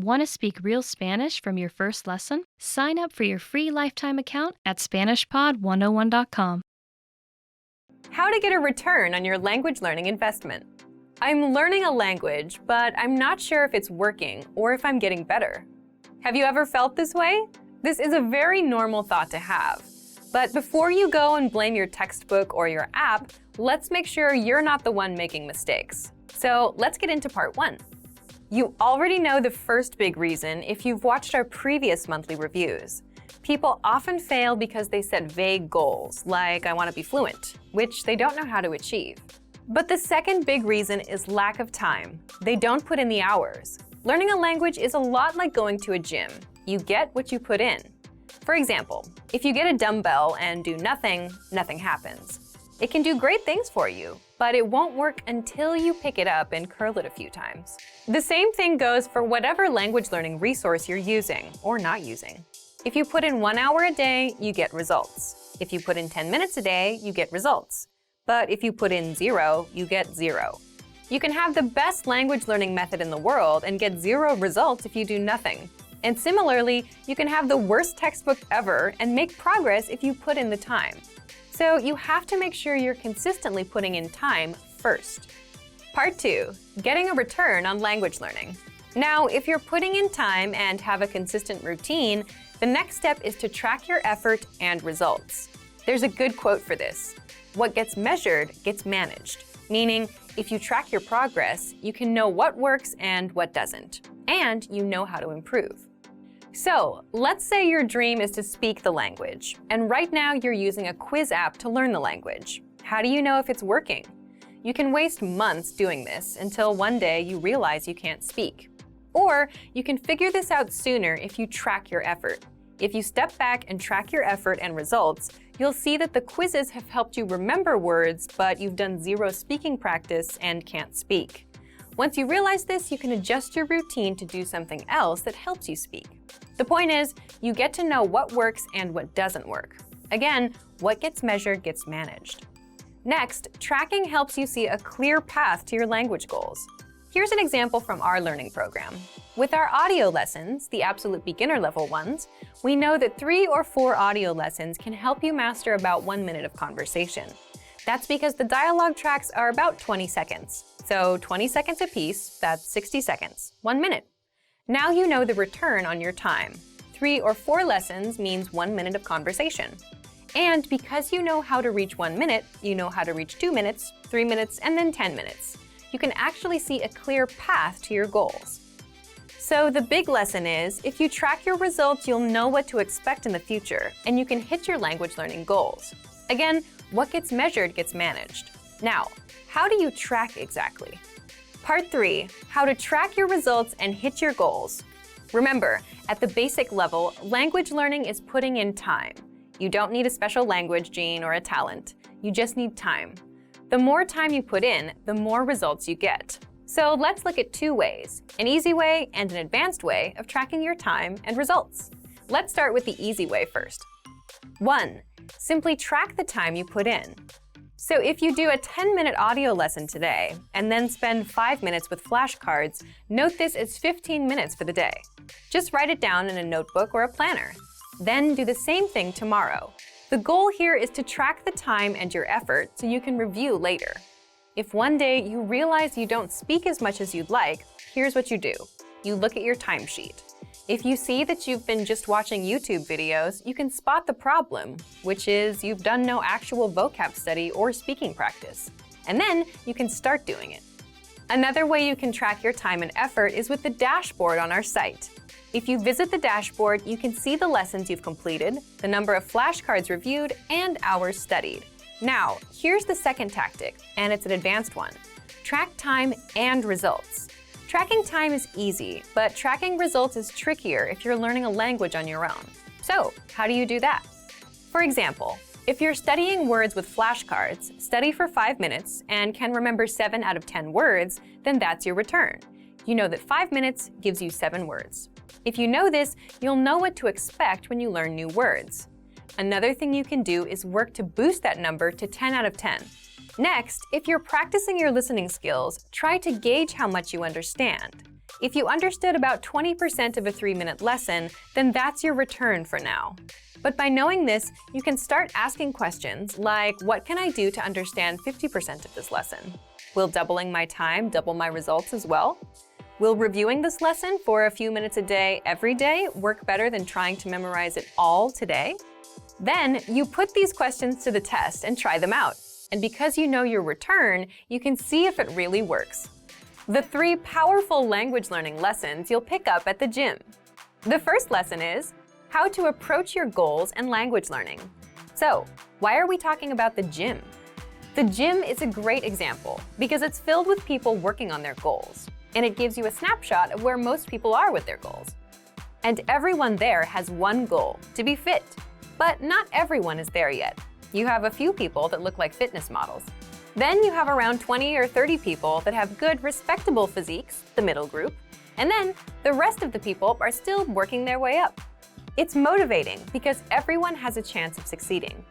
Want to speak real Spanish from your first lesson? Sign up for your free lifetime account at SpanishPod101.com. How to get a return on your language learning investment. I'm learning a language, but I'm not sure if it's working or if I'm getting better. Have you ever felt this way? This is a very normal thought to have. But before you go and blame your textbook or your app, let's make sure you're not the one making mistakes. So let's get into part 1. You already know the first big reason if you've watched our previous monthly reviews. People often fail because they set vague goals, like I want to be fluent, which they don't know how to achieve. But the second big reason is lack of time. They don't put in the hours. Learning a language is a lot like going to a gym. You get what you put in. For example, if you get a dumbbell and do nothing, nothing happens. It can do great things for you, but it won't work until you pick it up and curl it a few times. The same thing goes for whatever language learning resource you're using or not using. If you put in 1 hour a day, you get results. If you put in 10 minutes a day, you get results. But if you put in 0, you get 0. You can have the best language learning method in the world and get 0 results if you do nothing. And similarly, you can have the worst textbook ever and make progress if you put in the time. So you have to make sure you're consistently putting in time first. Part 2. Getting a return on language learning. Now, if you're putting in time and have a consistent routine, the next step is to track your effort and results. There's a good quote for this. What gets measured gets managed. Meaning, if you track your progress, you can know what works and what doesn't. And you know how to improve. So, let's say your dream is to speak the language, and right now you're using a quiz app to learn the language. How do you know if it's working? You can waste months doing this until one day you realize you can't speak. Or you can figure this out sooner if you track your effort. If you step back and track your effort and results, you'll see that the quizzes have helped you remember words, but you've done 0 speaking practice and can't speak. Once you realize this, you can adjust your routine to do something else that helps you speak. The point is, you get to know what works and what doesn't work. Again, what gets measured gets managed. Next, tracking helps you see a clear path to your language goals. Here's an example from our learning program. With our audio lessons, the absolute beginner level ones, we know that 3 or 4 audio lessons can help you master about 1 minute of conversation. That's because the dialogue tracks are about 20 seconds. So 20 seconds apiece, that's 60 seconds, 1 minute. Now you know the return on your time. 3 or 4 lessons means 1 minute of conversation. And because you know how to reach 1 minute, you know how to reach 2 minutes, 3 minutes, and then 10 minutes. You can actually see a clear path to your goals. So the big lesson is, if you track your results, you'll know what to expect in the future, and you can hit your language learning goals. Again, what gets measured gets managed. Now, how do you track exactly? Part 3. How to track your results and hit your goals. Remember, at the basic level, language learning is putting in time. You don't need a special language gene or a talent. You just need time. The more time you put in, the more results you get. So let's look at 2 ways, an easy way and an advanced way of tracking your time and results. Let's start with the easy way first. 1. Simply track the time you put in. So if you do a 10-minute audio lesson today and then spend 5 minutes with flashcards, note this as 15 minutes for the day. Just write it down in a notebook or a planner. Then do the same thing tomorrow. The goal here is to track the time and your effort so you can review later. If one day you realize you don't speak as much as you'd like, here's what you do. You look at your timesheet. If you see that you've been just watching YouTube videos, you can spot the problem, which is you've done no actual vocab study or speaking practice. And then you can start doing it. Another way you can track your time and effort is with the dashboard on our site. If you visit the dashboard, you can see the lessons you've completed, the number of flashcards reviewed, and hours studied. Now, here's the second tactic, and it's an advanced one. Track time and results. Tracking time is easy, but tracking results is trickier if you're learning a language on your own. So, how do you do that? For example, if you're studying words with flashcards, study for 5 minutes and can remember 7 out of 10 words, then that's your return. You know that 5 minutes gives you 7 words. If you know this, you'll know what to expect when you learn new words. Another thing you can do is work to boost that number to 10 out of 10. Next, if you're practicing your listening skills, try to gauge how much you understand. If you understood about 20% of a 3-minute lesson, then that's your return for now. But by knowing this, you can start asking questions like, what can I do to understand 50% of this lesson? Will doubling my time double my results as well? Will reviewing this lesson for a few minutes a day every day work better than trying to memorize it all today? Then you put these questions to the test and try them out. And because you know your return, you can see if it really works. The 3 powerful language learning lessons you'll pick up at the gym. The first lesson is how to approach your goals and language learning. So, why are we talking about the gym? The gym is a great example because it's filled with people working on their goals, and it gives you a snapshot of where most people are with their goals. And everyone there has one goal, to be fit. But not everyone is there yet. You have a few people that look like fitness models. Then you have around 20 or 30 people that have good, respectable physiques, the middle group. And then the rest of the people are still working their way up. It's motivating because everyone has a chance of succeeding.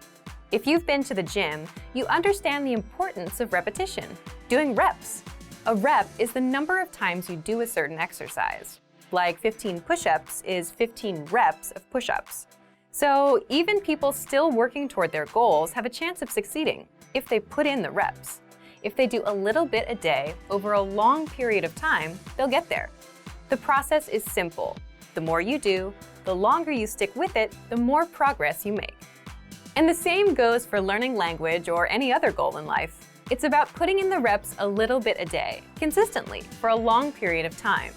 If you've been to the gym, you understand the importance of repetition, doing reps. A rep is the number of times you do a certain exercise. Like 15 push-ups is 15 reps of push-ups. So even people still working toward their goals have a chance of succeeding if they put in the reps. If they do a little bit a day over a long period of time, they'll get there. The process is simple. The more you do, the longer you stick with it, the more progress you make. And the same goes for learning language or any other goal in life. It's about putting in the reps a little bit a day, consistently, for a long period of time.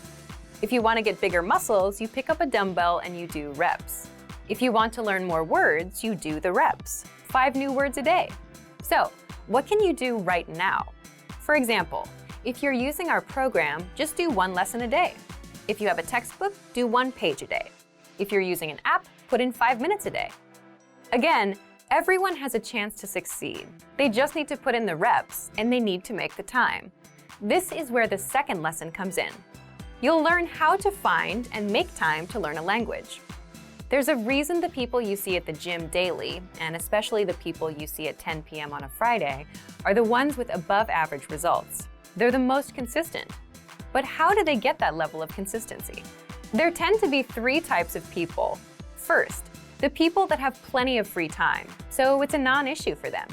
If you want to get bigger muscles, you pick up a dumbbell and you do reps. If you want to learn more words, you do the reps, 5 new words a day. So, what can you do right now? For example, if you're using our program, just do 1 lesson a day. If you have a textbook, do 1 page a day. If you're using an app, put in 5 minutes a day. Again, everyone has a chance to succeed. They just need to put in the reps, and they need to make the time. This is where the second lesson comes in. You'll learn how to find and make time to learn a language. There's a reason the people you see at the gym daily, and especially the people you see at 10 p.m. on a Friday, are the ones with above-average results. They're the most consistent. But how do they get that level of consistency? There tend to be 3 types of people. First, the people that have plenty of free time, so it's a non-issue for them.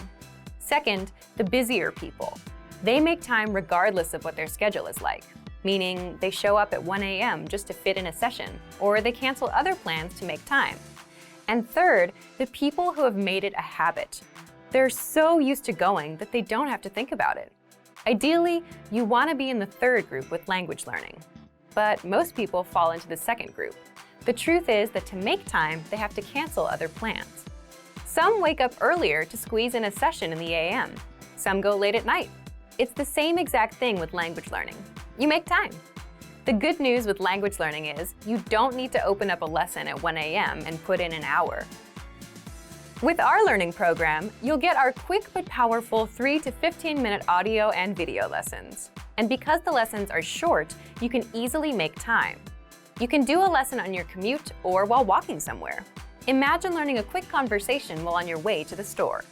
Second, the busier people. They make time regardless of what their schedule is like, meaning they show up at 1 a.m. just to fit in a session, or they cancel other plans to make time. And third, the people who have made it a habit. They're so used to going that they don't have to think about it. Ideally, you want to be in the third group with language learning. But most people fall into the second group. The truth is that to make time, they have to cancel other plans. Some wake up earlier to squeeze in a session in the a.m. Some go late at night. It's the same exact thing with language learning. You make time. The good news with language learning is you don't need to open up a lesson at 1 a.m. and put in an hour. With our learning program, you'll get our quick but powerful 3 to 15-minute audio and video lessons. And because the lessons are short, you can easily make time. You can do a lesson on your commute or while walking somewhere. Imagine learning a quick conversation while on your way to the store.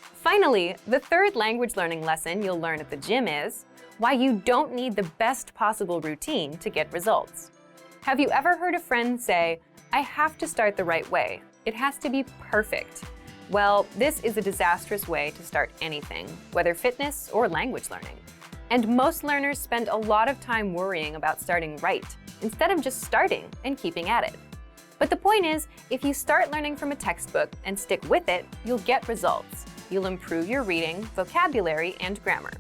Finally, the third language learning lesson you'll learn at the gym is why you don't need the best possible routine to get results. Have you ever heard a friend say, "I have to start the right way. It has to be perfect"? Well, this is a disastrous way to start anything, whether fitness or language learning. And most learners spend a lot of time worrying about starting right, instead of just starting and keeping at it. But the point is, if you start learning from a textbook and stick with it, you'll get results. You'll improve your reading, vocabulary, and grammar.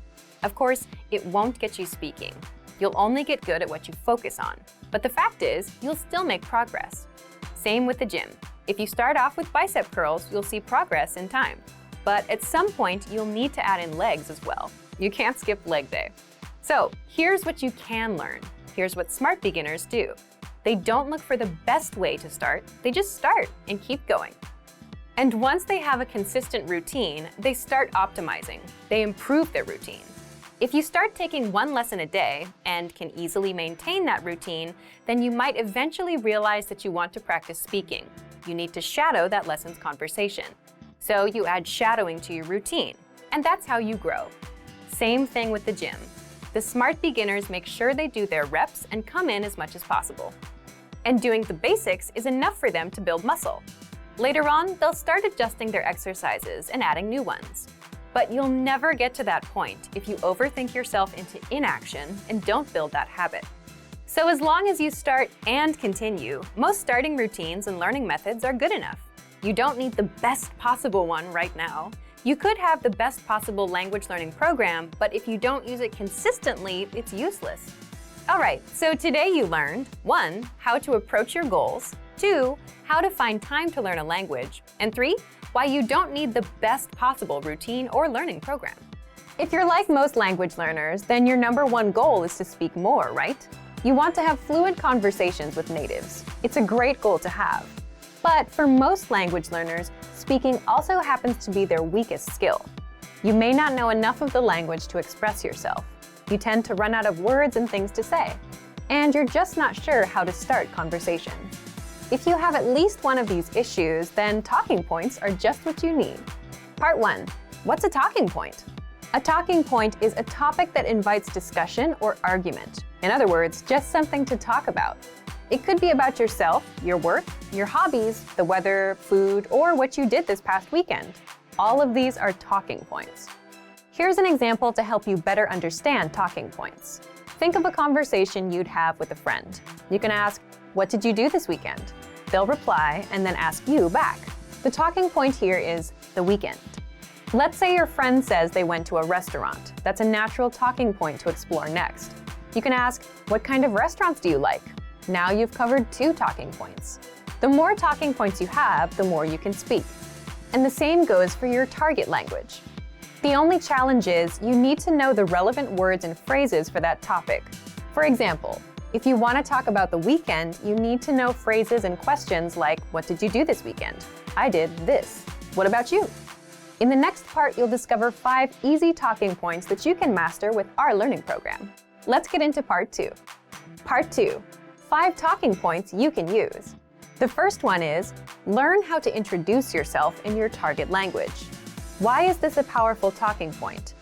Of course, it won't get you speaking. You'll only get good at what you focus on. But the fact is, you'll still make progress. Same with the gym. If you start off with bicep curls, you'll see progress in time. But at some point, you'll need to add in legs as well. You can't skip leg day. So here's what you can learn. Here's what smart beginners do. They don't look for the best way to start. They just start and keep going. And once they have a consistent routine, they start optimizing. They improve their routine. If you start taking 1 lesson a day and can easily maintain that routine, then you might eventually realize that you want to practice speaking. You need to shadow that lesson's conversation. So you add shadowing to your routine, and that's how you grow. Same thing with the gym. the smart beginners make sure they do their reps and come in as much as possible. And doing the basics is enough for them to build muscle. Later on, they'll start adjusting their exercises and adding new ones. But you'll never get to that point if you overthink yourself into inaction and don't build that habit. So as long as you start and continue, most starting routines and learning methods are good enough. You don't need the best possible one right now. You could have the best possible language learning program, but if you don't use it consistently, it's useless. All right, so today you learned 1. How to approach your goals, 2. How to find time to learn a language, and 3. Why you don't need the best possible routine or learning program. If you're like most language learners, then your #1 goal is to speak more, right? You want to have fluent conversations with natives. It's a great goal to have. But for most language learners, speaking also happens to be their weakest skill. You may not know enough of the language to express yourself. You tend to run out of words and things to say. And you're just not sure how to start conversations. If you have at least one of these issues, then talking points are just what you need. Part 1. What's a talking point? A talking point is a topic that invites discussion or argument. In other words, just something to talk about. It could be about yourself, your work, your hobbies, the weather, food, or what you did this past weekend. All of these are talking points. Here's an example to help you better understand talking points. Think of a conversation you'd have with a friend. You can ask, "What did you do this weekend?" They'll reply and then ask you back. The talking point here is the weekend. Let's say your friend says they went to a restaurant. That's a natural talking point to explore next. You can ask, "What kind of restaurants do you like?" Now you've covered 2 talking points. The more talking points you have, the more you can speak. And the same goes for your target language. The only challenge is you need to know the relevant words and phrases for that topic. For example, if you want to talk about the weekend, you need to know phrases and questions like, "What did you do this weekend?" "I did this." "What about you?" In the next part, you'll discover 5 easy talking points that you can master with our learning program. Let's get into Part 2. Part 2. 5 talking points you can use. The first one is, learn how to introduce yourself in your target language. Why is this a powerful talking point?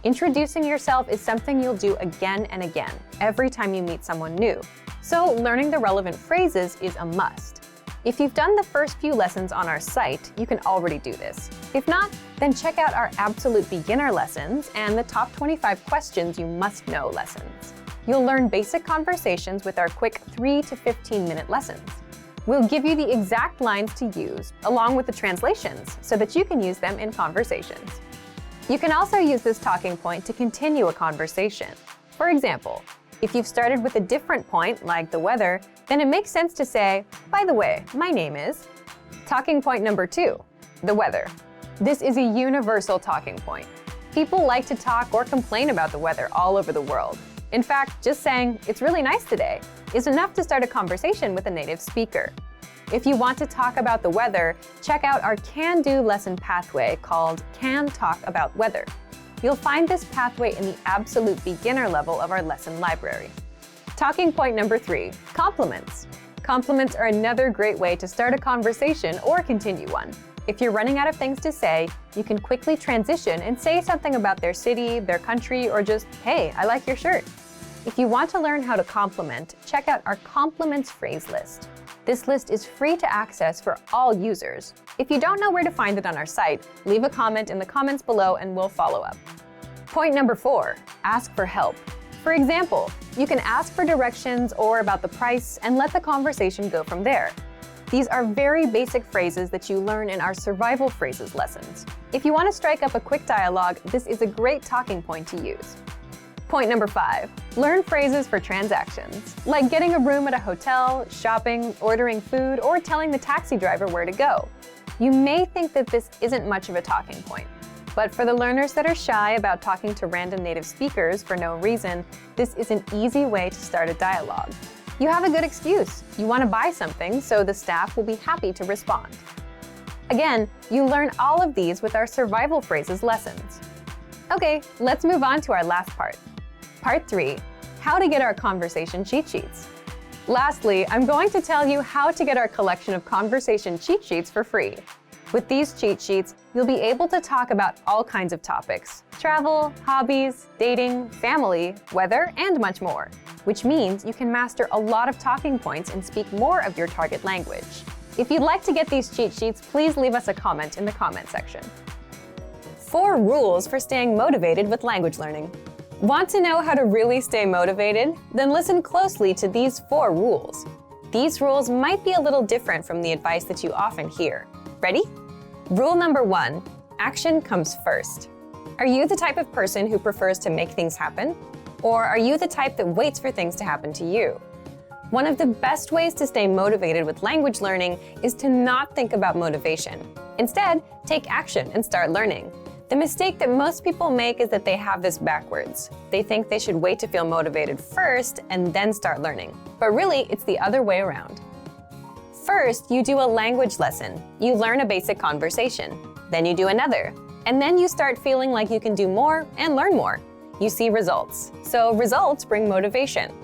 Introducing yourself is something you'll do again and again, every time you meet someone new. So learning the relevant phrases is a must. If you've done the first few lessons on our site, you can already do this. If not, then check out our absolute beginner lessons and the top 25 questions you must know lessons. You'll learn basic conversations with our quick 3 to 15-minute lessons. We'll give you the exact lines to use, along with the translations, so that you can use them in conversations. You can also use this talking point to continue a conversation. For example, if you've started with a different point, like the weather, then it makes sense to say, "By the way, my name is..." Talking point number 2, the weather. This is a universal talking point. People like to talk or complain about the weather all over the world. In fact, just saying, "It's really nice today," is enough to start a conversation with a native speaker. If you want to talk about the weather, check out our can-do lesson pathway called Can Talk About Weather. You'll find this pathway in the absolute beginner level of our lesson library. Talking point number 3, compliments. Compliments are another great way to start a conversation or continue one. If you're running out of things to say, you can quickly transition and say something about their city, their country, or just, "Hey, I like your shirt." If you want to learn how to compliment, check out our compliments phrase list. This list is free to access for all users. If you don't know where to find it on our site, leave a comment in the comments below and we'll follow up. Point number 4, ask for help. For example, you can ask for directions or about the price and let the conversation go from there. These are very basic phrases that you learn in our survival phrases lessons. If you want to strike up a quick dialogue, this is a great talking point to use. Point number 5, learn phrases for transactions, like getting a room at a hotel, shopping, ordering food, or telling the taxi driver where to go. You may think that this isn't much of a talking point, but for the learners that are shy about talking to random native speakers for no reason, this is an easy way to start a dialogue. You have a good excuse. You want to buy something, so the staff will be happy to respond. Again, you learn all of these with our survival phrases lessons. Okay, let's move on to our last part. Part 3, how to get our conversation cheat sheets. Lastly, I'm going to tell you how to get our collection of conversation cheat sheets for free. With these cheat sheets, you'll be able to talk about all kinds of topics: travel, hobbies, dating, family, weather, and much more, which means you can master a lot of talking points and speak more of your target language. If you'd like to get these cheat sheets, please leave us a comment in the comment section. 4 rules for staying motivated with language learning. Want to know how to really stay motivated? Then listen closely to these 4 rules. These rules might be a little different from the advice that you often hear. Ready? Rule number 1, action comes first. Are you the type of person who prefers to make things happen? Or are you the type that waits for things to happen to you? One of the best ways to stay motivated with language learning is to not think about motivation. Instead, take action and start learning. The mistake that most people make is that they have this backwards. They think they should wait to feel motivated first and then start learning. But really, it's the other way around. First, you do a language lesson. You learn a basic conversation. Then you do another. And then you start feeling like you can do more and learn more. You see results. So results bring motivation.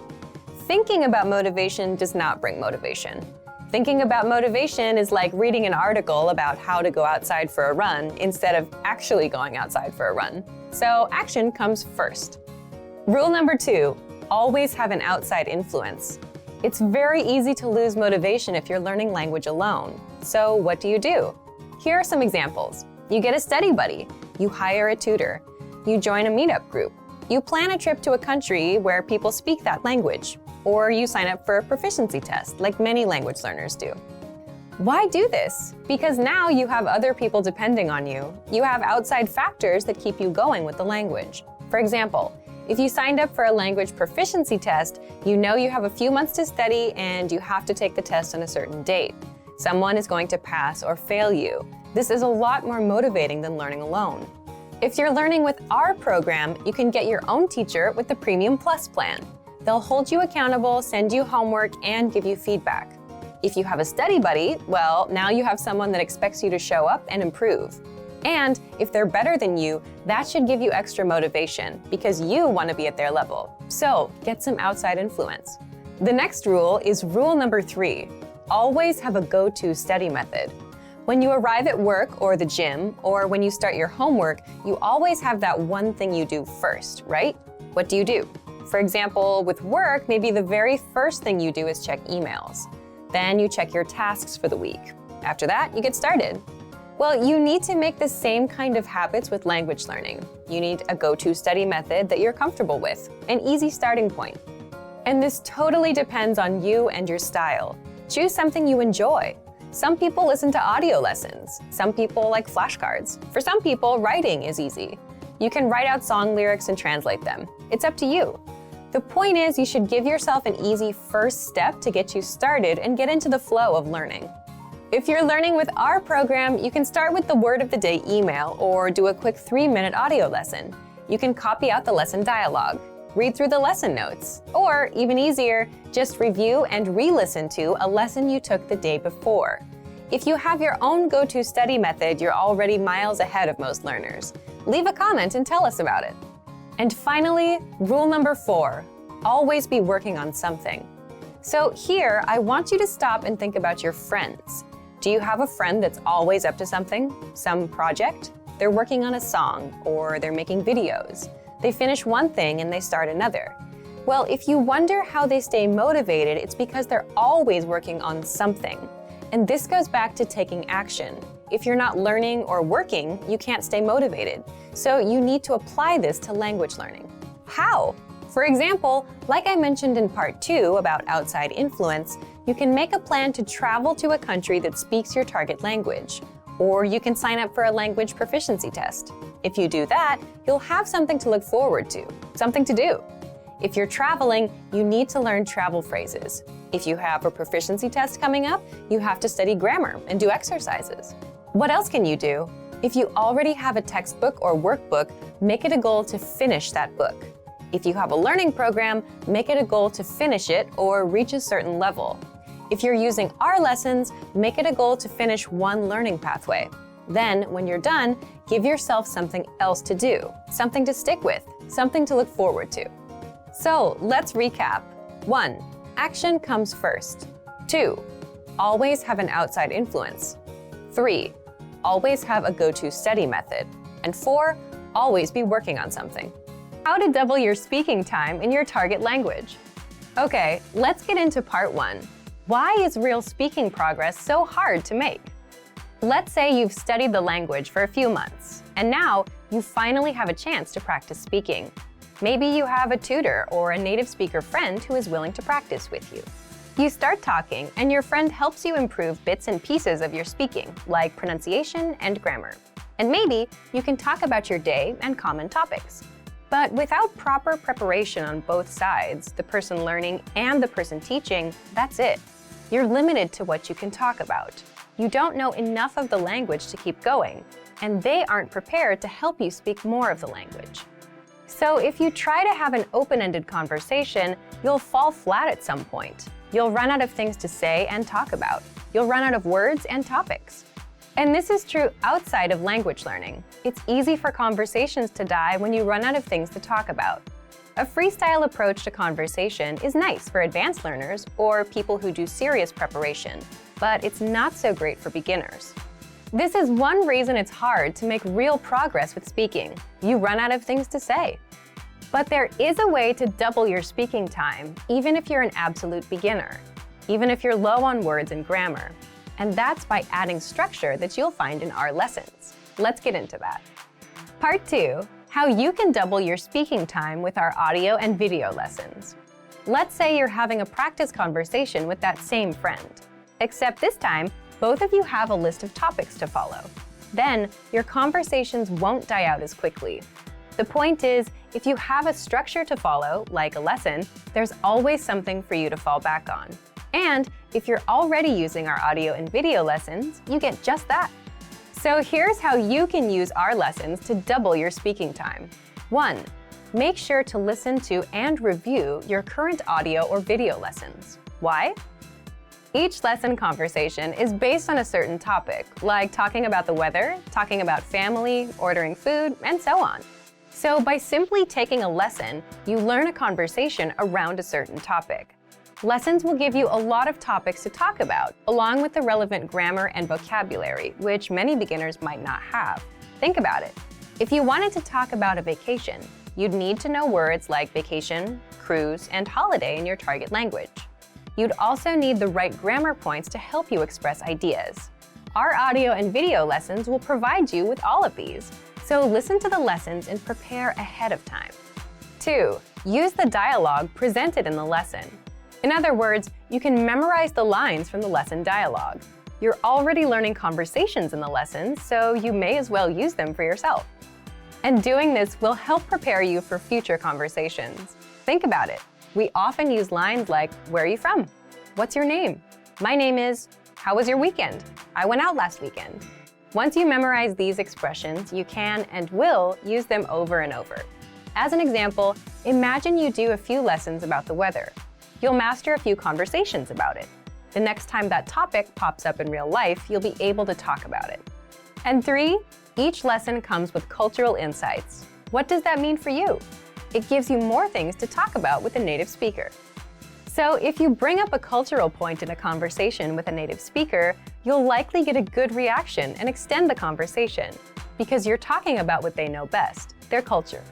Thinking about motivation does not bring motivation. Thinking about motivation is like reading an article about how to go outside for a run instead of actually going outside for a run. So action comes first. Rule number 2, always have an outside influence. It's very easy to lose motivation if you're learning language alone. So what do? Here are some examples. You get a study buddy. You hire a tutor. You join a meetup group. You plan a trip to a country where people speak that language. Or you sign up for a proficiency test, like many language learners do. Why do this? Because now you have other people depending on you. You have outside factors that keep you going with the language. For example, if you signed up for a language proficiency test, you know you have a few months to study and you have to take the test on a certain date. Someone is going to pass or fail you. This is a lot more motivating than learning alone. If you're learning with our program, you can get your own teacher with the Premium Plus plan. They'll hold you accountable, send you homework, and give you feedback. If you have a study buddy, well, now you have someone that expects you to show up and improve. And if they're better than you, that should give you extra motivation because you want to be at their level. So get some outside influence. The next rule is rule number 3. Always have a go-to study method. When you arrive at work or the gym, or when you start your homework, you always have that one thing you do first, right? What do? For example, with work, maybe the very first thing you do is check emails. Then you check your tasks for the week. After that, you get started. Well, you need to make the same kind of habits with language learning. You need a go-to study method that you're comfortable with, an easy starting point. And this totally depends on you and your style. Choose something you enjoy. Some people listen to audio lessons. Some people like flashcards. For some people, writing is easy. You can write out song lyrics and translate them. It's up to you. The point is, you should give yourself an easy first step to get you started and get into the flow of learning. If you're learning with our program, you can start with the word of the day email or do a quick 3-minute audio lesson. You can copy out the lesson dialogue, read through the lesson notes, or even easier, just review and re-listen to a lesson you took the day before. If you have your own go-to study method, you're already miles ahead of most learners. Leave a comment and tell us about it. And finally, rule number 4, always be working on something. So here, I want you to stop and think about your friends. Do you have a friend that's always up to something, some project? They're working on a song, or they're making videos. They finish one thing and they start another. Well, if you wonder how they stay motivated, it's because they're always working on something. And this goes back to taking action. If you're not learning or working, you can't stay motivated. So you need to apply this to language learning. How? For example, like I mentioned in part 2 about outside influence, you can make a plan to travel to a country that speaks your target language. Or you can sign up for a language proficiency test. If you do that, you'll have something to look forward to, something to do. If you're traveling, you need to learn travel phrases. If you have a proficiency test coming up, you have to study grammar and do exercises. What else can you do? If you already have a textbook or workbook, make it a goal to finish that book. If you have a learning program, make it a goal to finish it or reach a certain level. If you're using our lessons, make it a goal to finish one learning pathway. Then, when you're done, give yourself something else to do, something to stick with, something to look forward to. So, let's recap. 1. Action comes first. 2. Always have an outside influence. 3. always have a go-to study method. And 4, always be working on something. How to double your speaking time in your target language. Okay, let's get into part 1. Why is real speaking progress so hard to make? Let's say you've studied the language for a few months, and now you finally have a chance to practice speaking. Maybe you have a tutor or a native speaker friend who is willing to practice with you. You start talking, and your friend helps you improve bits and pieces of your speaking, like pronunciation and grammar. And maybe you can talk about your day and common topics. But without proper preparation on both sides, the person learning and the person teaching, that's it. You're limited to what you can talk about. You don't know enough of the language to keep going, and they aren't prepared to help you speak more of the language. So if you try to have an open-ended conversation, you'll fall flat at some point. You'll run out of things to say and talk about. You'll run out of words and topics. And this is true outside of language learning. It's easy for conversations to die when you run out of things to talk about. A freestyle approach to conversation is nice for advanced learners or people who do serious preparation, but it's not so great for beginners. This is one reason it's hard to make real progress with speaking. You run out of things to say. But there is a way to double your speaking time, even if you're an absolute beginner, even if you're low on words and grammar. And that's by adding structure that you'll find in our lessons. Let's get into that. Part 2, how you can double your speaking time with our audio and video lessons. Let's say you're having a practice conversation with that same friend, except this time, both of you have a list of topics to follow. Then, your conversations won't die out as quickly. The point is, if you have a structure to follow, like a lesson, there's always something for you to fall back on. And if you're already using our audio and video lessons, you get just that. So here's how you can use our lessons to double your speaking time. 1. Make sure to listen to and review your current audio or video lessons. Why? Each lesson conversation is based on a certain topic, like talking about the weather, talking about family, ordering food, and so on. So by simply taking a lesson, you learn a conversation around a certain topic. Lessons will give you a lot of topics to talk about, along with the relevant grammar and vocabulary, which many beginners might not have. Think about it. If you wanted to talk about a vacation, you'd need to know words like vacation, cruise, and holiday in your target language. You'd also need the right grammar points to help you express ideas. Our audio and video lessons will provide you with all of these, so listen to the lessons and prepare ahead of time. 2. Use the dialogue presented in the lesson. In other words, you can memorize the lines from the lesson dialogue. You're already learning conversations in the lessons, so you may as well use them for yourself. And doing this will help prepare you for future conversations. Think about it. We often use lines like, "Where are you from? What's your name? My name is, how was your weekend? I went out last weekend." Once you memorize these expressions, you can and will use them over and over. As an example, imagine you do a few lessons about the weather. You'll master a few conversations about it. The next time that topic pops up in real life, you'll be able to talk about it. And 3, each lesson comes with cultural insights. What does that mean for you? It gives you more things to talk about with a native speaker. So if you bring up a cultural point in a conversation with a native speaker, you'll likely get a good reaction and extend the conversation, because you're talking about what they know best, their culture.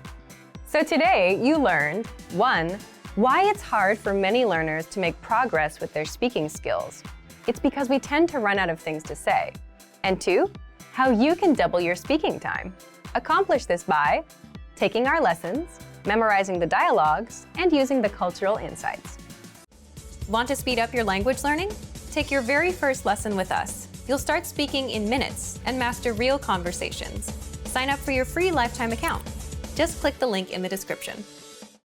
So today, you learned 1. Why it's hard for many learners to make progress with their speaking skills. It's because we tend to run out of things to say. And 2, how you can double your speaking time. Accomplish this by taking our lessons, memorizing the dialogues, and using the cultural insights. Want to speed up your language learning? Take your very first lesson with us. You'll start speaking in minutes and master real conversations. Sign up for your free lifetime account. Just click the link in the description.